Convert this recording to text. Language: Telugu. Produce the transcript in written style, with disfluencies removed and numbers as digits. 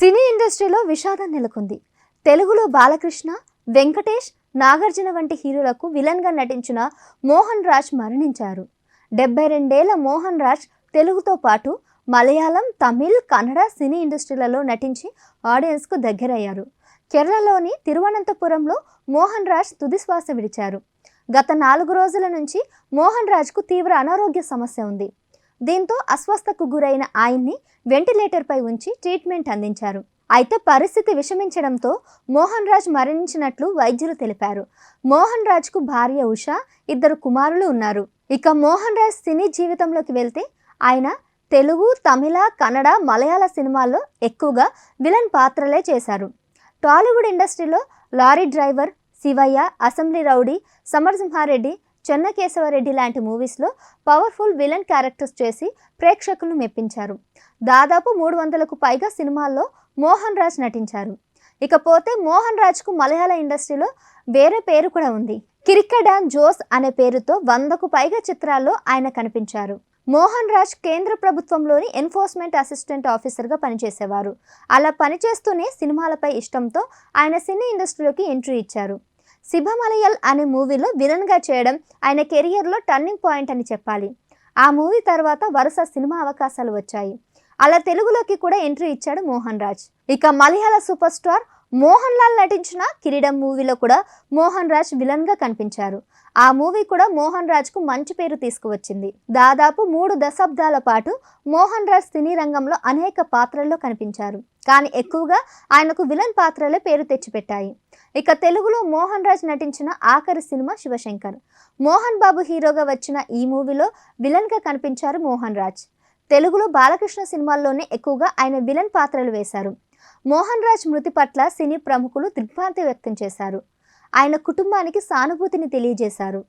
సినీ ఇండస్ట్రీలో విషాదం నెలకొంది. తెలుగులో బాలకృష్ణ, వెంకటేష్, నాగార్జున వంటి హీరోలకు విలన్గా నటించిన మోహన్ రాజ్ మరణించారు. 72 ఏళ్ల మోహన్ రాజ్ తెలుగుతో పాటు మలయాళం, తమిళ్, కన్నడ సినీ ఇండస్ట్రీలలో నటించి ఆడియన్స్కు దగ్గరయ్యారు. కేరళలోని తిరువనంతపురంలో మోహన్ రాజ్ తుదిశ్వాస విడిచారు. గత 4 రోజుల నుంచి మోహన్ రాజ్కు తీవ్ర అనారోగ్య సమస్య ఉంది. దీంతో అస్వస్థకు గురైన ఆయన్ని వెంటిలేటర్పై ఉంచి ట్రీట్మెంట్ అందించారు. అయితే పరిస్థితి విషమించడంతో మోహన్ రాజ్ మరణించినట్లు వైద్యులు తెలిపారు. మోహన్ రాజ్కు భార్య ఉష, 2 కుమారులు ఉన్నారు. ఇక మోహన్ రాజ్ సినీ జీవితంలోకి వెళ్తే ఆయన తెలుగు, తమిళ, కన్నడ, మలయాళ సినిమాల్లో ఎక్కువగా విలన్ పాత్రలే చేశారు. టాలీవుడ్ ఇండస్ట్రీలో lorry driver, Shivayya, assembly rowdy, Samarasimha Reddy, Chennakesava Reddy లాంటి మూవీస్లో పవర్ఫుల్ విలన్ క్యారెక్టర్స్ చేసి ప్రేక్షకులను మెప్పించారు. దాదాపు 300కు పైగా సినిమాల్లో మోహన్ రాజ్ నటించారు. ఇకపోతే మోహన్ రాజ్కు మలయాళ ఇండస్ట్రీలో వేరే పేరు కూడా ఉంది. కిరిక్కడాన్ జోస్ అనే పేరుతో 100కు పైగా చిత్రాల్లో ఆయన కనిపించారు. మోహన్ రాజ్ కేంద్ర ప్రభుత్వంలోని ఎన్ఫోర్స్మెంట్ అసిస్టెంట్ ఆఫీసర్గా పనిచేసేవారు. అలా పనిచేస్తూనే సినిమాలపై ఇష్టంతో ఆయన సినీ ఇండస్ట్రీలోకి ఎంట్రీ ఇచ్చారు. శిభమలయల్ అనే మూవీలో విలన్గా చేయడం ఆయన కెరియర్లో టర్నింగ్ పాయింట్ అని చెప్పాలి. ఆ మూవీ తర్వాత వరుస సినిమా అవకాశాలు వచ్చాయి. అలా తెలుగులోకి కూడా ఎంట్రీ ఇచ్చాడు మోహన్ రాజ్. ఇక మలయాళ సూపర్ స్టార్ మోహన్ లాల్ నటించిన కిరీడం మూవీలో కూడా మోహన్ రాజ్ విలన్గా కనిపించారు. ఆ మూవీ కూడా మోహన్ రాజ్కు మంచి పేరు తీసుకువచ్చింది. దాదాపు 3 దశాబ్దాల పాటు మోహన్ రాజ్ సినీ రంగంలో అనేక పాత్రల్లో కనిపించారు. కానీ ఎక్కువగా ఆయనకు విలన్ పాత్రలే పేరు తెచ్చిపెట్టాయి. ఇక తెలుగులో మోహన్ రాజ్ నటించిన ఆఖరి సినిమా శివశంకర్. మోహన్ బాబు హీరోగా వచ్చిన ఈ మూవీలో విలన్గా కనిపించారు మోహన్ రాజ్. తెలుగులో బాలకృష్ణ సినిమాల్లోనే ఎక్కువగా ఆయన విలన్ పాత్రలు వేశారు. మోహన్ రాజ్ మృతి పట్ల సినీ ప్రముఖులు దిగ్భ్రాంతి వ్యక్తం చేశారు. ఆయన కుటుంబానికి సానుభూతిని తెలియజేశారు.